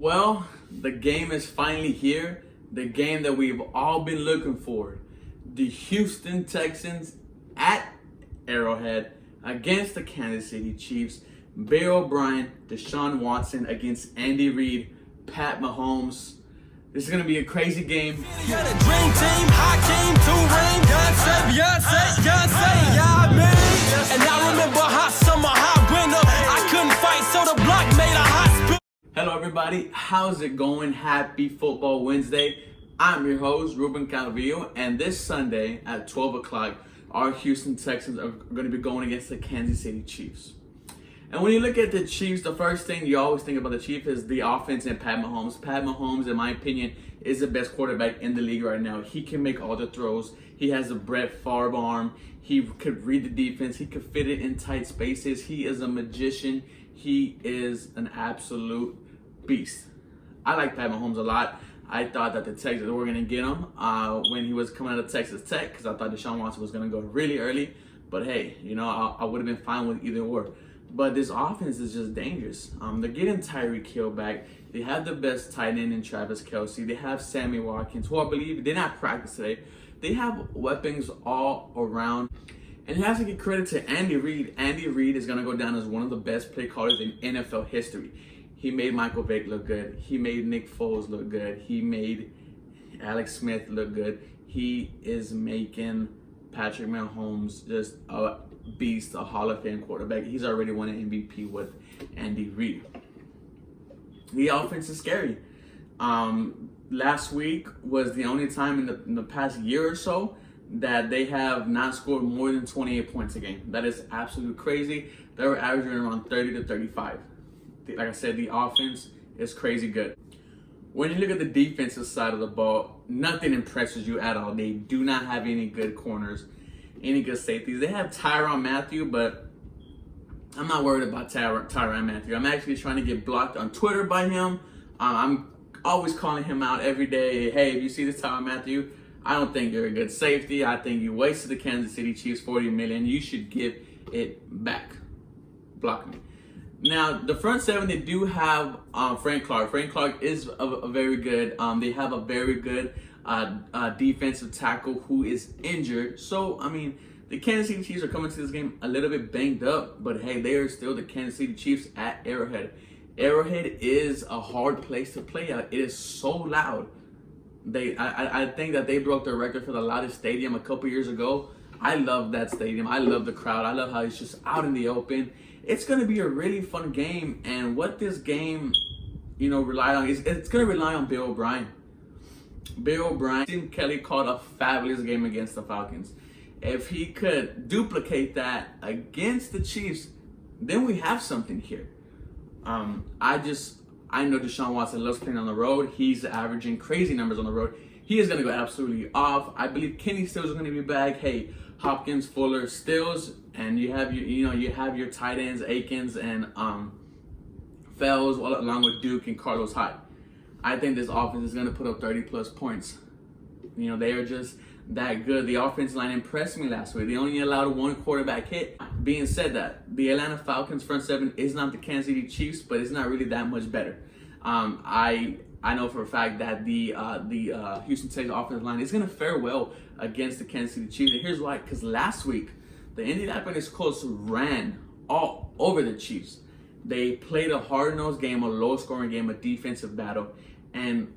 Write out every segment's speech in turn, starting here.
Well, the game is finally here. The game that we've all been looking for. The Houston Texans at Arrowhead against the Kansas City Chiefs. Bill O'Brien, Deshaun Watson against Andy Reid, Pat Mahomes. This is going to be a crazy game. Yeah, the dream team, Hakeem, Turing, Beyonce, yeah, I mean. And I remember hot summer, hot winter. I couldn't fight, so the block made a hot spin. Hello everybody, how's it going? Happy Football Wednesday. I'm your host, Ruben Calvillo, and this Sunday at 12 o'clock, our Houston Texans are going to be going against the Kansas City Chiefs. And when you look at the Chiefs, the first thing you always think about the Chiefs is the offense and Pat Mahomes. Pat Mahomes, in my opinion, is the best quarterback in the league right now. He can make all the throws. He has a Brett Favre arm. He could read the defense. He could fit it in tight spaces. He is a magician. He is an absolute beast. I like Pat Mahomes a lot. I thought that the Texans were going to get him when he was coming out of Texas Tech because I thought Deshaun Watson was going to go really early. But hey, I would have been fine with either or. But this offense is just dangerous. They're getting Tyreek Hill back. They have the best tight end in Travis Kelce. They have Sammy Watkins, who I believe did not practice today. They have weapons all around. And you have to give credit to Andy Reid. Andy Reid is going to go down as one of the best play callers in NFL history. He made Michael Vick look good. He made Nick Foles look good. He made Alex Smith look good. He is making Patrick Mahomes just a beast, a Hall of Fame quarterback. He's already won an MVP with Andy Reid. The offense is scary. Last week was the only time in the past year or so that they have not scored more than 28 points a game. That is absolutely crazy. They were averaging around 30 to 35. Like I said, the offense is crazy good. When you look at the defensive side of the ball, nothing impresses you at all. They do not have any good corners, any good safeties. They have Tyrann Mathieu, but I'm not worried about Tyrann Mathieu. I'm actually trying to get blocked on Twitter by him. I'm always calling him out every day. Hey, if you see this Tyrann Mathieu, I don't think you're a good safety. I think you wasted the Kansas City Chiefs $40 million. You should give it back. Block me. Now, the front seven, they do have Frank Clark. Frank Clark is a very good. They have a very good defensive tackle who is injured. So, I mean, the Kansas City Chiefs are coming to this game a little bit banged up. But, hey, they are still the Kansas City Chiefs at Arrowhead. Arrowhead is a hard place to play at. It is so loud. I think that they broke the record for the loudest stadium a couple years ago. I love that stadium. I love the crowd. I love how it's just out in the open. It's going to be a really fun game, and what this game, rely on is it's going to rely on Bill O'Brien. Bill O'Brien, Tim Kelly called a fabulous game against the Falcons. If he could duplicate that against the Chiefs, then we have something here. I know Deshaun Watson loves playing on the road. He's averaging crazy numbers on the road. He is going to go absolutely off. I believe Kenny Stills is going to be back. Hey, Hopkins, Fuller, Stills, and you have your tight ends, Akins and Fells, along with Duke and Carlos Hyde. I think this offense is going to put up 30+ points. They are just that good. The offensive line impressed me last week. They only allowed one quarterback hit. Being said that, the Atlanta Falcons front seven is not the Kansas City Chiefs, but it's not really that much better. I know for a fact that the Houston Texans offensive line is going to fare well against the Kansas City Chiefs. And here's why. Because last week, the Indianapolis Colts ran all over the Chiefs. They played a hard-nosed game, a low-scoring game, a defensive battle. And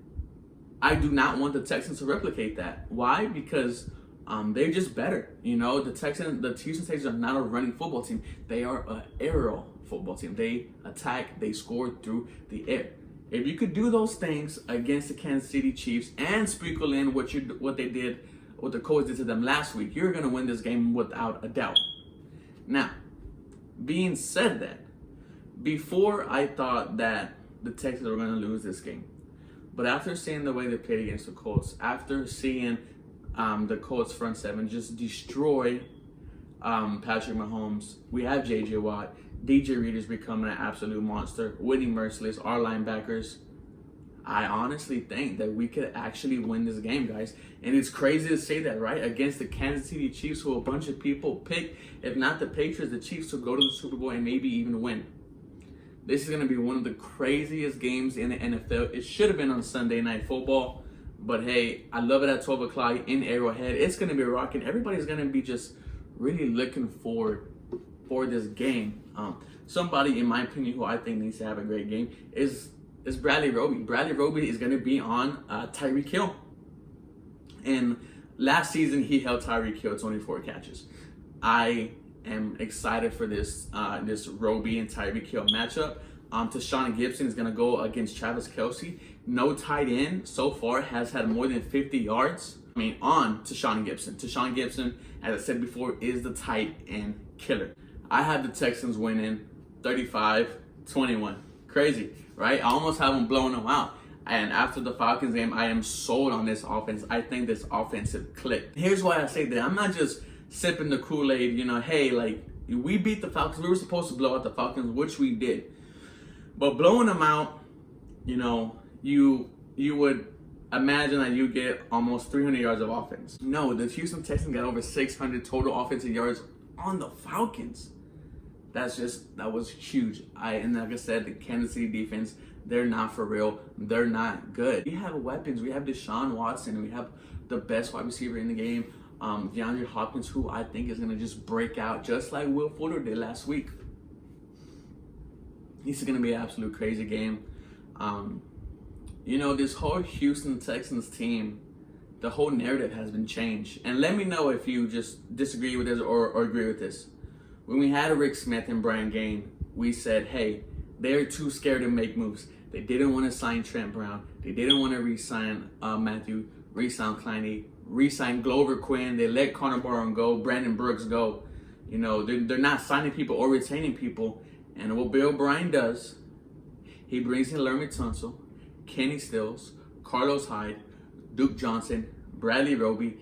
I do not want the Texans to replicate that. Why? Because they're just better. The Houston Texans are not a running football team. They are an aerial football team. They attack, they score through the air. If you could do those things against the Kansas City Chiefs and sprinkle in what the Colts did to them last week, you're going to win this game without a doubt. Now, being said that, before I thought that the Texans were going to lose this game, but after seeing the way they played against the Colts, after seeing the Colts front seven just destroy Patrick Mahomes, we have J.J. Watt, DJ Reed is becoming an absolute monster. Whitney Merciless, our linebackers. I honestly think that we could actually win this game, guys. And it's crazy to say that, right? Against the Kansas City Chiefs, who a bunch of people picked, if not the Patriots, the Chiefs to go to the Super Bowl and maybe even win. This is going to be one of the craziest games in the NFL. It should have been on Sunday Night Football, but hey, I love it at 12 o'clock in Arrowhead. It's going to be rocking. Everybody's going to be just really looking forward for this game. Somebody, in my opinion, who I think needs to have a great game is Bradley Roby. Bradley Roby is going to be on Tyreek Hill. And last season, he held Tyreek Hill 24 catches. I am excited for this Roby and Tyreek Hill matchup. Tashawn Gibson is going to go against Travis Kelce. No tight end so far has had more than 50 yards. On Tashawn Gibson. Tashawn Gibson, as I said before, is the tight end killer. I had the Texans winning 35-21. Crazy, right? I almost have them blowing them out. And after the Falcons game, I am sold on this offense. I think this offensive click. Here's why I say that. I'm not just sipping the Kool-Aid, hey, like, we beat the Falcons. We were supposed to blow out the Falcons, which we did. But blowing them out, you would imagine that you get almost 300 yards of offense. No, the Houston Texans got over 600 total offensive yards on the Falcons. That was huge. And like I said, the Kansas City defense, they're not for real. They're not good. We have weapons. We have Deshaun Watson. We have the best wide receiver in the game, DeAndre Hopkins, who I think is going to just break out just like Will Fuller did last week. This is going to be an absolute crazy game. This whole Houston Texans team, the whole narrative has been changed. And let me know if you just disagree with this or agree with this. When we had Rick Smith and Brian Gaine, we said, hey, they're too scared to make moves. They didn't want to sign Trent Brown. They didn't want to re-sign Matthew, re-sign Clowney, re-sign Glover Quinn. They let Connor Barron go, Brandon Brooks go. They're not signing people or retaining people. And what Bill O'Brien does, he brings in Laramie Tunsil, Kenny Stills, Carlos Hyde, Duke Johnson, Bradley Roby,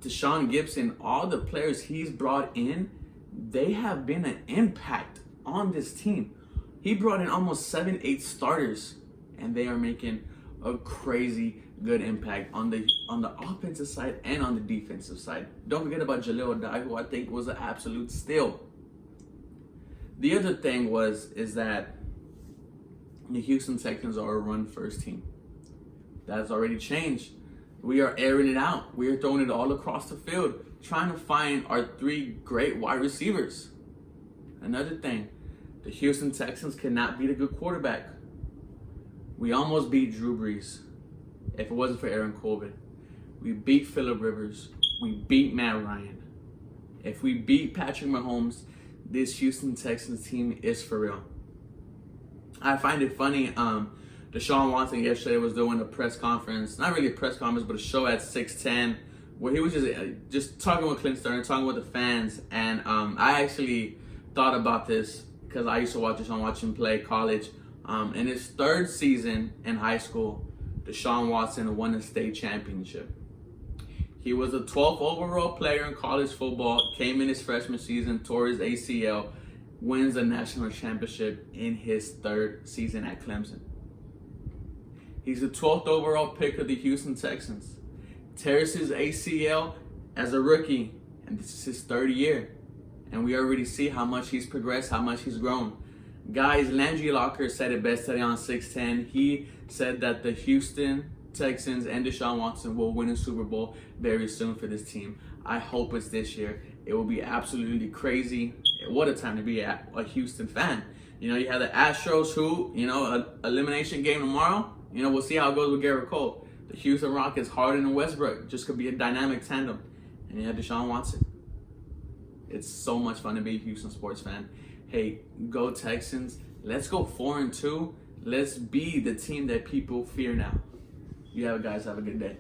Tashawn Gibson, all the players he's brought in, they have been an impact on this team. He brought in almost 7-8 starters, and they are making a crazy good impact on the offensive side and on the defensive side. Don't forget about Jaleel Addae, who I think was an absolute steal. The other thing is that the Houston Texans are a run-first team. That's already changed. We are airing it out. We are throwing it all across the field, trying to find our 3 great wide receivers. Another thing, the Houston Texans cannot beat a good quarterback. We almost beat Drew Brees if it wasn't for Aaron Colvin. We beat Phillip Rivers. We beat Matt Ryan. If we beat Patrick Mahomes, this Houston Texans team is for real. I find it funny, Deshaun Watson yesterday was doing a press conference, not really a press conference, but a show at 610, where he was just talking with Clint Stern, talking with the fans. And I actually thought about this because I used to watch Deshaun Watson play college. In his 3rd season in high school, Deshaun Watson won a state championship. He was a 12th overall player in college football, came in his freshman season, tore his ACL, wins a national championship in his 3rd season at Clemson. He's the 12th overall pick of the Houston Texans. Tears his ACL as a rookie, and this is his 3rd year. And we already see how much he's progressed, how much he's grown. Guys, Landry Locker said it best today on 610. He said that the Houston Texans and Deshaun Watson will win a Super Bowl very soon for this team. I hope it's this year. It will be absolutely crazy. What a time to be a Houston fan. You have the Astros who, an elimination game tomorrow. We'll see how it goes with Garrett Cole. The Houston Rockets, Harden and Westbrook, just could be a dynamic tandem. And you have Deshaun Watson. It's so much fun to be a Houston sports fan. Hey, go Texans. Let's go 4-2. Let's be the team that people fear now. You guys have a good day.